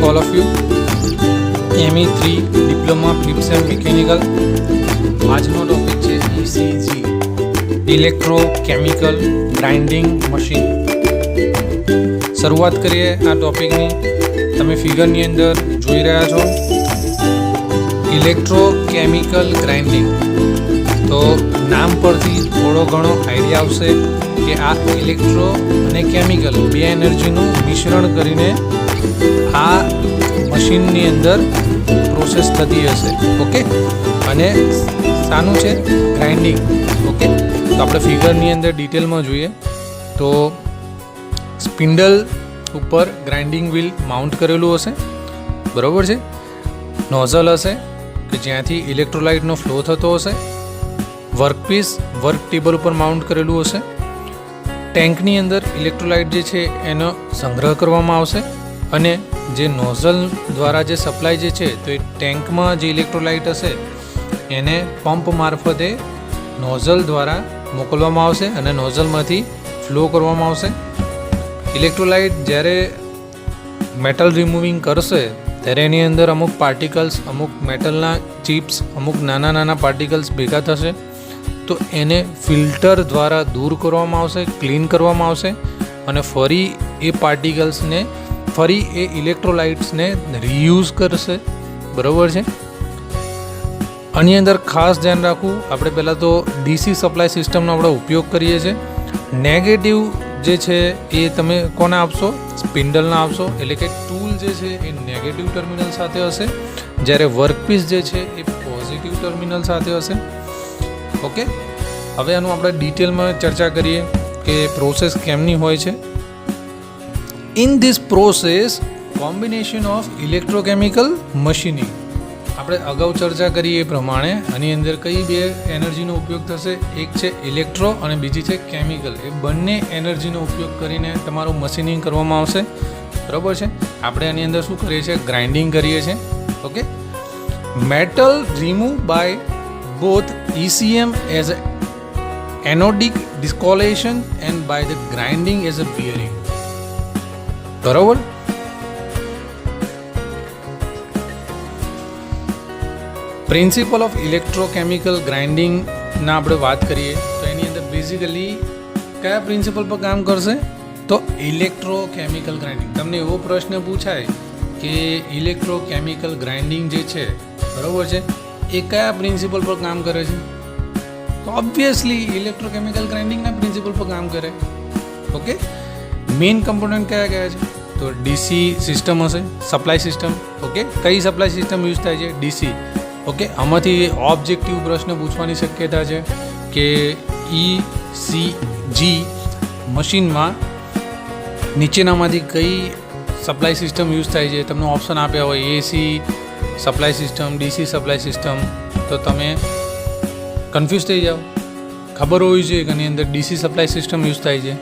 all of you. ME3 diploma fifth sem mechanical. આજનો topic છે ECG, electrochemical grinding machine. શરૂઆત કરીએ આ ટોપિકની. તમે ફિગરની અંદર જોઈ રહ્યા છો ઇલેક્ટ્રોકેમિકલ ગ્રાઇન્ડિંગ. તો નામ પરથી થોડો ઘણો આઈડિયા આવશે કે આ ઇલેક્ટ્રો અને કેમિકલ બે એનર્જીનું મિશ્રણ કરીને આ મશીનની અંદર પ્રોસેસ થતી હશે. ઓકે, અને શાનું છે? ગ્રાઇન્ડિંગ. ઓકે, તો આપણે ફિગરની અંદર ડિટેલમાં જોઈએ તો સ્પિન્ડલ ઉપર ગ્રાઇન્ડિંગ વ્હીલ માઉન્ટ કરેલું હશે, બરાબર છે. નોઝલ હશે કે જ્યાંથી ઇલેક્ટ્રોલાઇટનો ફ્લો થતો હશે. વર્કપીસ વર્ક ટેબલ ઉપર માઉન્ટ કરેલું હશે. ટેન્કની અંદર ઇલેક્ટ્રોલાઇટ જે છે એનો સંગ્રહ કરવામાં આવશે અને જે નોઝલ દ્વારા જે સપ્લાય જે છે તો એ ટેન્કમાં જે ઇલેક્ટ્રોલાઇટ હશે એને પંપ મારફતે નોઝલ દ્વારા મોકલવામાં આવશે અને નોઝલમાંથી ફ્લો કરવામાં આવશે. ઇલેક્ટ્રોલાઇટ જ્યારે મેટલ રિમૂવિંગ કરશે ત્યારે એની અંદર અમુક પાર્ટિકલ્સ, અમુક મેટલના ચિપ્સ, અમુક નાના નાના પાર્ટિકલ્સ ભેગા થશે. તો એને ફિલ્ટર દ્વારા દૂર કરવામાં આવશે, ક્લીન કરવામાં આવશે અને ફરી એ પાર્ટિકલ્સને ફરી એ ઇલેક્ટ્રોલાઇટ્સને રીયુઝ કરશે, બરાબર છે. આની અંદર ખાસ ધ્યાન રાખવું, આપણે પહેલાં તો ડીસી સપ્લાય સિસ્ટમનો આપણે ઉપયોગ કરીએ છીએ. નેગેટિવ જે છે એ તમે કોને આપશો? સ્પિન્ડલના આપશો. એટલે કે ટૂલ જે છે એ નેગેટિવ ટર્મિનલ સાથે હશે, જ્યારે વર્કપીસ જે છે એ પોઝિટિવ ટર્મિનલ સાથે હશે. ઓકે, હવે આનું આપણે ડિટેલમાં ચર્ચા કરીએ કે પ્રોસેસ કેમની હોય છે. In this process combination of electrochemical machining, આપણે અગાઉ ચર્ચા કરીએ એ પ્રમાણે આની અંદર કઈ બે એનર્જીનો ઉપયોગ થશે? એક છે ઇલેક્ટ્રો અને બીજી છે કેમિકલ. એ બંને એનર્જીનો ઉપયોગ કરીને તમારું મશીનિંગ કરવામાં આવશે, બરાબર છે. આપણે આની અંદર શું કરીએ છીએ? ગ્રાઇન્ડિંગ કરીએ છીએ. Okay, metal remove by both ECM as a anodic discoloration and by the grinding as a bearing. બરાબર. પ્રિન્સિપલ ઓફ ઇલેક્ટ્રોકેમિકલ ગ્રાઇન્ડિંગના આપણે વાત કરીએ તો એની અંદર બેઝિકલી કયા પ્રિન્સિપલ પર કામ કરશે? તો ઇલેક્ટ્રોકેમિકલ ગ્રાઇન્ડિંગ. તમને એવો પ્રશ્ન પૂછાય કે ઇલેક્ટ્રોકેમિકલ ગ્રાઇન્ડિંગ જે છે, બરાબર છે, એ કયા પ્રિન્સિપલ પર કામ કરે છે? તો ઓબ્વિયસલી ઇલેક્ટ્રોકેમિકલ ગ્રાઇન્ડિંગના પ્રિન્સિપલ પર કામ કરે. ઓકે, મેઇન કમ્પોનન્ટ કયા કયા છે? તો ડીસી સિસ્ટમ હશે, સપ્લાય સિસ્ટમ. ઓકે, કઈ સપ્લાય સિસ્ટમ યુઝ થાય છે? ડીસી. ઓકે, આમાંથી ઓબ્જેક્ટિવ પ્રશ્ન પૂછવાની શક્યતા છે કે ECG મશીનમાં નીચેનામાંથી કઈ સપ્લાય સિસ્ટમ યુઝ થાય છે? તમને ઓપ્શન આપ્યા હોય AC supply system, DC supply system, તો તમે કન્ફ્યુઝ થઈ જાઓ. ખબર હોવી જોઈએ કે એની અંદર ડીસી સપ્લાય સિસ્ટમ યુઝ થાય છે.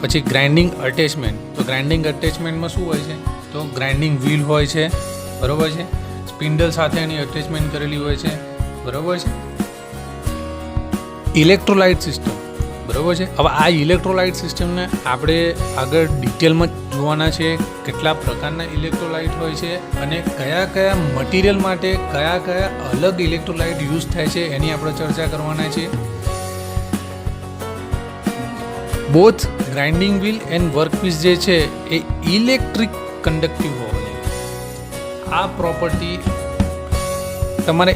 પછી ગ્રાઇન્ડિંગ અટેચમેન્ટ. તો ગ્રાઇન્ડિંગ અટેચમેન્ટમાં શું હોય છે? તો ગ્રાઇન્ડિંગ વ્હીલ હોય છે, બરાબર છે. સ્પિન્ડલ સાથે એની અટેચમેન્ટ કરેલી હોય છે, બરાબર છે. ઇલેક્ટ્રોલાઇટ સિસ્ટમ, બરાબર છે. હવે આ ઇલેક્ટ્રોલાઇટ સિસ્ટમને આપણે આગળ ડિટેલમાં જોવાના છે. કેટલા પ્રકારના ઇલેક્ટ્રોલાઇટ હોય છે અને કયા કયા મટીરિયલ માટે કયા કયા અલગ ઇલેક્ટ્રોલાઇટ યુઝ થાય છે એની આપણે ચર્ચા કરવાના છે. Both grinding wheel and workpiece જે છે એ ઇલેક્ટ્રિક કન્ડક્ટિવ હોવા જોઈએ. આ પ્રોપર્ટી તમારે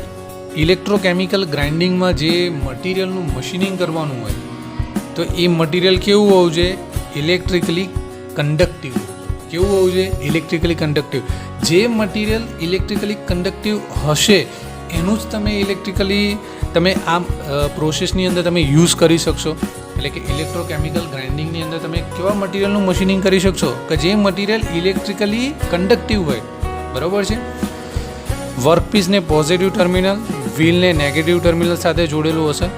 ઇલેક્ટ્રોકેમિકલ ગ્રાઇન્ડિંગમાં જે મટીરિયલનું મશીનિંગ કરવાનું હોય તો એ મટીરિયલ કેવું હોવું જોઈએ? Electrically conductive. કેવું હોવું જોઈએ? Electrically conductive. જે મટીરિયલ ઇલેક્ટ્રિકલી કન્ડક્ટિવ હશે એનું જ તમે આ પ્રોસેસની અંદર તમે યુઝ કરી શકશો. એટલે કે ઇલેક્ટ્રોકેમિકલ ગ્રાઇન્ડિંગની અંદર તમે કેવા મટીરિયલનું મશીનિંગ કરી શકશો કે જે મટીરિયલ ઇલેક્ટ્રિકલી કન્ડક્ટિવ હોય, બરાબર છે. વર્કપીસને પોઝિટિવ ટર્મિનલ, વ્હીલને નેગેટિવ ટર્મિનલ સાથે જોડેલું હશે.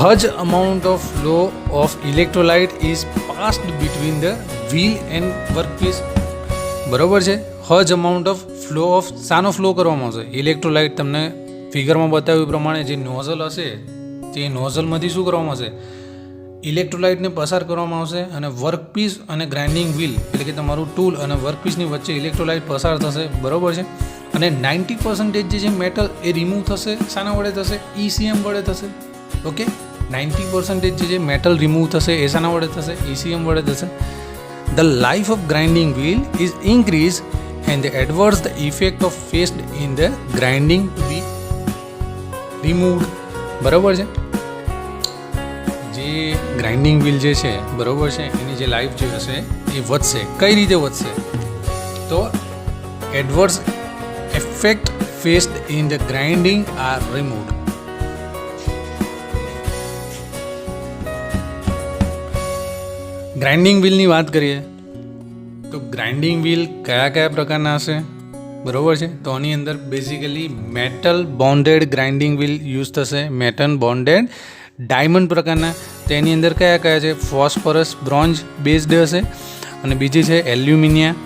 Huge amount of flow of electrolyte is passed between the wheel and workpiece. બરાબર છે. હજ અમાઉન્ટ ઓફ ફ્લો ઓફ શાનો ફ્લો કરવામાં આવશે? ઇલેક્ટ્રોલાઇટ. તમને ફિગરમાં બતાવ્યું પ્રમાણે જે નોઝલ હશે તે નોઝલમાંથી શું કરવામાં આવશે? ઇલેક્ટ્રોલાઇટને પસાર કરવામાં આવશે અને વર્કપીસ અને ગ્રાઇન્ડિંગ વ્હીલ એટલે કે તમારું ટૂલ અને વર્કપીસની વચ્ચે ઇલેક્ટ્રોલાઇટ પસાર થશે, બરાબર છે. અને 90% જે છે મેટલ એ રિમૂવ થશે. શાના વડે થશે? ECM વડે થશે. ઓકે, 90% જે છે મેટલ રિમૂવ થશે એ શાના વડે થશે? ECM વડે થશે. The life of grinding wheel is increased and the adverse the effect of faced in the grinding to be removed. બરાબર છે. જે ગ્રાઇન્ડિંગ વ્હીલ જે છે, બરાબર છે, એની જે લાઈફ જે હશે એ વધશે. કઈ રીતે વધશે? તો adverse effect faced in the grinding are removed. Grinding વ્હીલની વાત કરીએ તો ગ્રાઇન્ડિંગ વ્હીલ કયા પ્રકારના હશે, બરાબર છે. તો આની અંદર basically metal bonded grinding wheel use થશે. મેટલ બોન્ડેડ ડાયમંડ પ્રકારના. તેની અંદર કયા છે? ફોસ્ફરસ બ્રોન્ઝ બેઝડ હશે અને બીજી છે એલ્યુમિનિયા,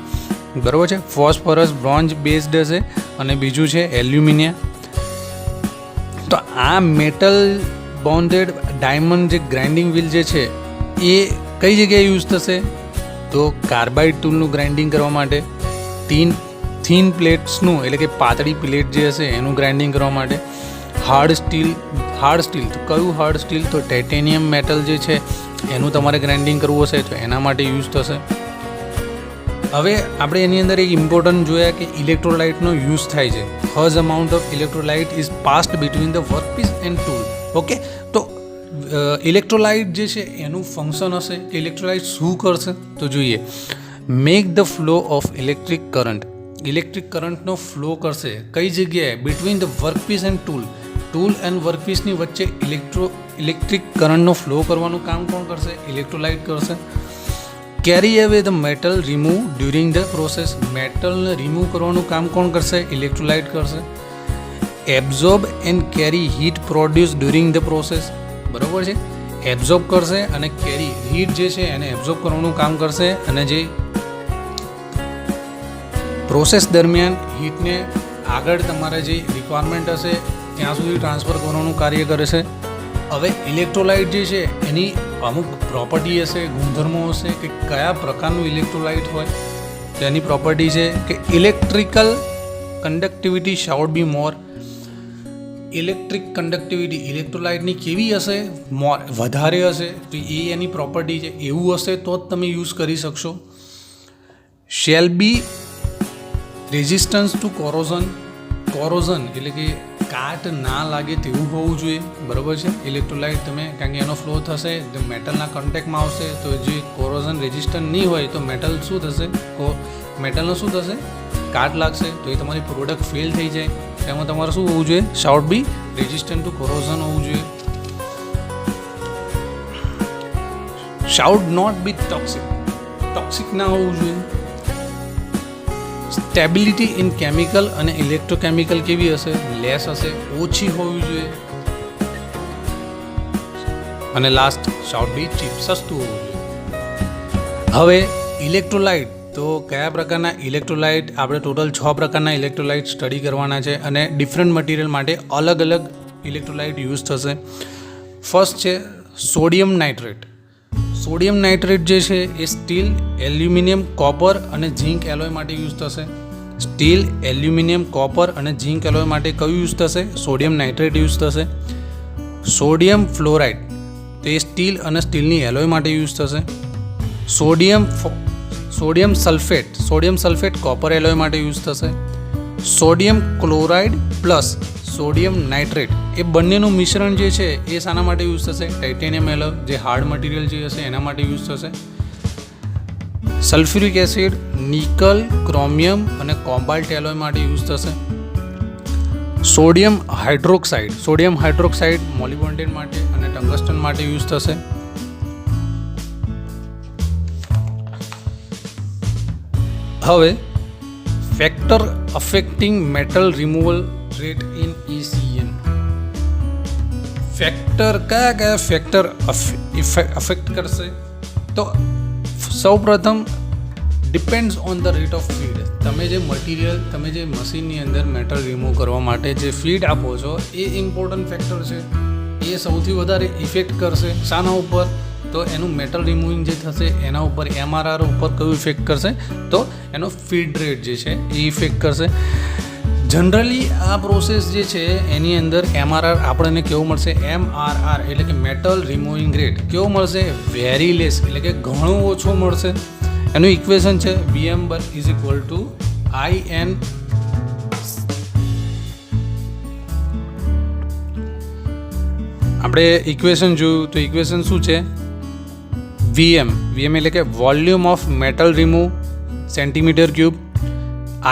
બરાબર છે. ફોસ્ફરસ બ્રોન્ઝ બેઝડ હશે અને બીજું છે એલ્યુમિનિયા. તો આ મેટલ બોન્ડેડ ડાયમંડ જે ગ્રાઇન્ડિંગ વ્હીલ જે છે એ કઈ જગ્યાએ યુઝ થશે? તો કાર્બાઇડ ટૂલનું ગ્રાઇન્ડિંગ કરવા માટે, થીન પ્લેટ્સનું એટલે કે પાતળી પ્લેટ જે હશે એનું ગ્રાઇન્ડિંગ કરવા માટે, હાર્ડ સ્ટીલ તો કયું હાર્ડ સ્ટીલ? તો ટાઇટેનિયમ મેટલ જે છે એનું તમારે ગ્રાઇન્ડિંગ કરવું હશે તો એના માટે યુઝ થશે. હવે આપણે એની અંદર એક ઇમ્પોર્ટન્ટ જોયા કે ઇલેક્ટ્રોલાઇટનો યુઝ થાય છે. હજ amount of electrolyte is passed between the workpiece and tool. Okay, તો ઇલેક્ટ્રોલાઇટ જે છે એનું ફંક્શન હશે કે ઇલેક્ટ્રોલાઇટ શું કરશે તો જોઈએ. Make the flow of electric current. Electric કરંટનો ફ્લો કરશે કઈ જગ્યાએ? Between the workpiece and tool and વર્કપીસની વચ્ચે ઇલેક્ટ્રિક કરંટનો ફ્લો કરવાનું કામ કોણ કરશે? ઇલેક્ટ્રોલાઇટ કરશે. Carry away the metal remove during the process. મેટલને રિમૂવ કરવાનું કામ કોણ કરશે? ઇલેક્ટ્રોલાઇટ કરશે. Absorb and carry heat produce during the process, બરાબર છે. એબ્ઝોર્બ કરશે અને કેરી હીટ જે છે એને એબ્ઝોર્બ કરવાનું કામ કરશે અને જે પ્રોસેસ દરમિયાન હીટને આગળ તમારે જે રિક્વાયરમેન્ટ હશે ત્યાં સુધી ટ્રાન્સફર કરવાનું કાર્ય કરે છે. હવે ઇલેક્ટ્રોલાઇટ જે છે એની અમુક પ્રોપર્ટી હશે, ગુણધર્મો હશે કે કયા પ્રકારનું ઇલેક્ટ્રોલાઇટ હોય. તેની પ્રોપર્ટી છે કે ઇલેક્ટ્રિકલ કન્ડક્ટિવિટી શાઉડ બી મોર. ઇલેક્ટ્રિક કન્ડક્ટિવિટી ઇલેક્ટ્રોલાઇટની કેવી હશે? વધારે હશે. તો એ એની પ્રોપર્ટી છે. એવું હશે તો જ તમે યુઝ કરી શકશો. Shall be resistance to corrosion એટલે કે કાટ ના લાગે તેવું હોવું જોઈએ, બરાબર છે. ઇલેક્ટ્રોલાઇટ તમે કારણ કે એનો ફ્લો થશે તો મેટલના કોન્ટેક્ટમાં આવશે તો જે કોરોઝન રેઝિસ્ટન્ટ નહીં હોય તો મેટલ શું થશે? મેટલનો શું થશે? કાટ લાગશે તો એ તમારી પ્રોડક્ટ ફેલ થઈ જાય. એમાં તમારે શું હોવું જોઈએ? શાઉડ બી રેઝિસ્ટન્ટ ટુ કોરોઝન હોવું જોઈએ. શાઉડ નોટ બી ટોક્સિક ના હોવું જોઈએ. સ્ટેબિલિટી ઇન કેમિકલ અને ઇલેક્ટ્રોકેમિકલ કેવી હશે? લેસ હશે, ઓછી હોવી જોઈએ. અને લાસ્ટ, શાઉડ બી ચીપ, સસ્તું હોવું જોઈએ. હવે ઇલેક્ટ્રોલાઇટ તો કયા પ્રકારના ઇલેક્ટ્રોલાઇટ? આપણે ટોટલ 6 પ્રકારના ઇલેક્ટ્રોલાઇટ સ્ટડી કરવાના છે અને ડિફરન્ટ મટીરિયલ માટે અલગ અલગ ઇલેક્ટ્રોલાઇટ યુઝ થશે. ફર્સ્ટ છે સોડિયમ નાઇટ્રેટ. સોડિયમ નાઇટ્રેટ જે છે એ સ્ટીલ, એલ્યુમિનિયમ, કોપર અને ઝિંક એલોય માટે યુઝ થશે. સ્ટીલ, એલ્યુમિનિયમ, કોપર અને ઝિંક એલોય માટે કયું યુઝ થશે? સોડિયમ નાઇટ્રેટ યુઝ થશે. સોડિયમ ફ્લોરાઇડ તો એ સ્ટીલ અને સ્ટીલની એલોય માટે યુઝ થશે. સોડિયમ સલ્ફેટ કોપર એલોય માટે યુઝ થશે. Sodium chloride plus sodium nitrate એ બંનેનું મિશ્રણ જે છે એ શાના માટે યુઝ થશે? ટાઇટેનિયમ એલોય જે હાર્ડ મટીરિયલ જે હશે એના માટે યુઝ થશે. સલ્ફ્યુરિક એસિડ, નિકલ, ક્રોમિયમ અને કોબાલ્ટ એલોય માટે યુઝ થશે. સોડિયમ હાઇડ્રોક્સાઇડ મોલિબોન્ડેન માટે અને ટંગસ્ટન માટે યુઝ થશે. હવે factor affecting metal removal rate in ECM. Factor કયા ફેક્ટર અફેક્ટ કરશે? તો સૌપ્રથમ depends on the rate of feed. તમે જે મશીનની અંદર મેટલ રિમૂવ કરવા માટે જે ફીડ આપો છો એ ઇમ્પોર્ટન્ટ ફેક્ટર છે. એ સૌથી વધારે ઇફેક્ટ કરશે શાના ઉપર? તો એનું મેટલ રિમૂવિંગ જે થશે એના ઉપર MRR ઉપર કયું ઇફેક્ટ કરશે, તો એનો ફીડ રેટ જે છે એ ઇફેક્ટ કરશે. જનરલી આ પ્રોસેસ જે છે એની અંદર MRR આપણને કેવું મળશે, MRR એટલે કે મેટલ રિમૂવિંગ રેટ કેવો મળશે, વેરી લેસ એટલે કે ઘણું ઓછો મળશે. એનું ઇક્વેશન છે BM is equal to IN. આપણે ઇક્વેશન જોયું તો ઇક્વેશન શું છે, VM એટલે કે volume of metal remove centimetre cube,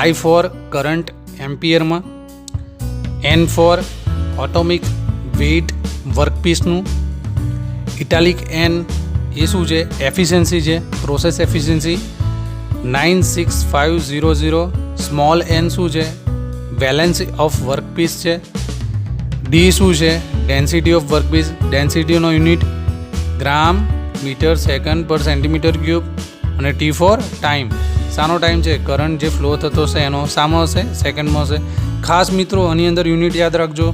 I for current એમ્પિયરમાં, N ફોર ઓટોમિક વેઇટ વર્કપીસનું, ઇટાલિક N એ શું છે, એફિશિયન્સી છે, પ્રોસેસ એફિશિયન્સી 96500. સ્મોલ n શું છે, વેલેન્સી ઓફ વર્કપીસ છે. D શું છે, ડેન્સિટી ઓફ વર્કપીસ, ડેન્સિટીનો યુનિટ ગ્રામ મીટર સેકન્ડ પર સેન્ટીમીટર ક્યુબ. અને T ફોર ટાઈમ, શાનો ટાઈમ છે, કરંટ જે ફ્લો થતો હશે એનો શામાં હશે, સેકન્ડમાં હશે. ખાસ મિત્રો આની અંદર યુનિટ યાદ રાખજો,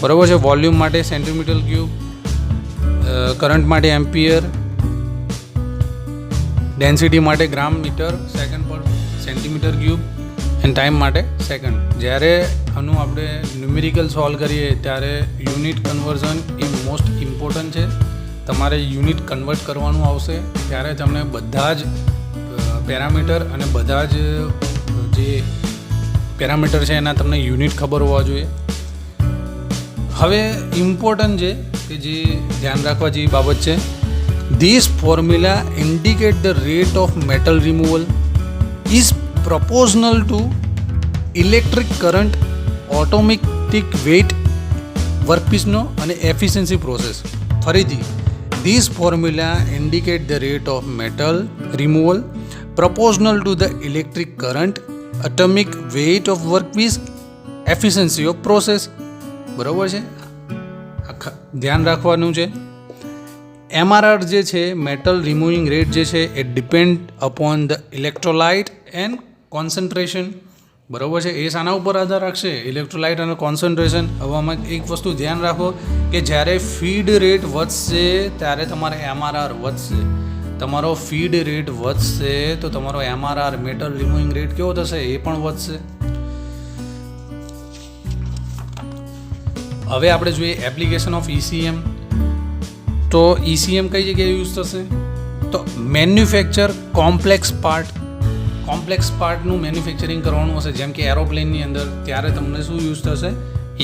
બરાબર છે. વોલ્યુમ માટે સેન્ટીમીટર ક્યુબ, કરંટ માટે એમ્પિયર, ડેન્સિટી માટે ગ્રામ મીટર સેકન્ડ પર સેન્ટીમીટર ક્યુબ, એન્ડ ટાઈમ માટે સેકન્ડ. જ્યારે આનું આપણે ન્યુમેરિકલ સોલ્વ કરીએ ત્યારે યુનિટ કન્વર્ઝન એ મોસ્ટ ઇમ્પોર્ટન્ટ છે. તમારે યુનિટ કન્વર્ટ કરવાનું આવશે ત્યારે તમને બધા જ પેરામીટર અને બધા જ જે પેરામીટર છે એના તમને યુનિટ ખબર હોવા જોઈએ. હવે ઇમ્પોર્ટન્ટ છે કે જે ધ્યાન રાખવા જેવી બાબત છે, this formula indicate the rate of metal removal is proportional to electric current, atomic weight, વર્કપીસનો અને એફિશિયન્સી પ્રોસેસ. ફરીથી, this formula indicate the rate of metal removal proportional to the electric current, atomic weight of workpiece, efficiency of process. બરાબર છે, ધ્યાન રાખવાનું છે. MRR જે છે metal removing rate જે છે એ depend upon the electrolyte and concentration. બરાબર છે, એ શાના ઉપર આધાર રાખશે, ઇલેક્ટ્રોલાઇટ અને કોન્સન્ટ્રેશન. હવે આમાં એક વસ્તુ ધ્યાન રાખો કે જ્યારે ફીડ રેટ વધશે ત્યારે તમારે MRR વધશે. તમારો ફીડ રેટ વધશે તો તમારો MRR મેટલ રિમૂવિંગ રેટ કેવો થશે, એ પણ વધશે. હવે આપણે જોઈએ એપ્લિકેશન ઓફ ECM. તો ECM કઈ જગ્યાએ યુઝ થશે, તો મેન્યુફેક્ચર કોમ્પ્લેક્સ પાર્ટનું મેન્યુફેક્ચરિંગ કરવાનું હશે, જેમ કે એરોપ્લેનની અંદર, ત્યારે તમને શું યુઝ થશે,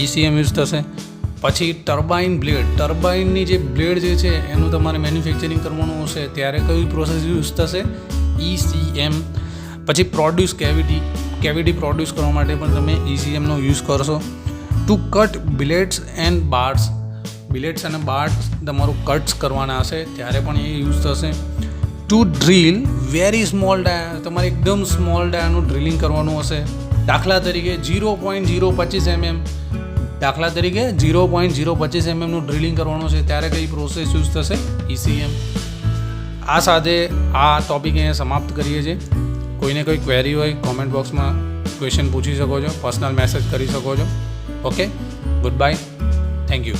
ECM યુઝ થશે. પછી ટર્બાઇનની જે બ્લેડ જે છે એનું તમારે મેન્યુફેક્ચરિંગ કરવાનું હશે ત્યારે કઈ પ્રોસેસ યુઝ થશે, ECM. પછી કેવિટી પ્રોડ્યુસ કરવા માટે પણ તમે ECMનો યુઝ કરશો. ટુ કટ બિલેટ્સ એન્ડ બાર્સ તમારું કટ્સ કરવાના હશે ત્યારે પણ એ યુઝ થશે. ટુ ડ્રીલ વેરી સ્મોલ ડાયા, તમારે એકદમ સ્મોલ ડાયાનું ડ્રિલિંગ કરવાનું હશે. દાખલા તરીકે 0.025 mm નું ડ્રિલિંગ કરવાનું છે ત્યારે કઈ પ્રોસેસ યુઝ થશે, ECM. આ સાથે આ ટોપિક અહીંયા સમાપ્ત કરીએ છીએ. કોઈને કોઈ ક્વેરી હોય કોમેન્ટ બોક્સમાં ક્વેશ્ચન પૂછી શકો છો, પર્સનલ મેસેજ કરી શકો છો. Okay, good bye, thank you.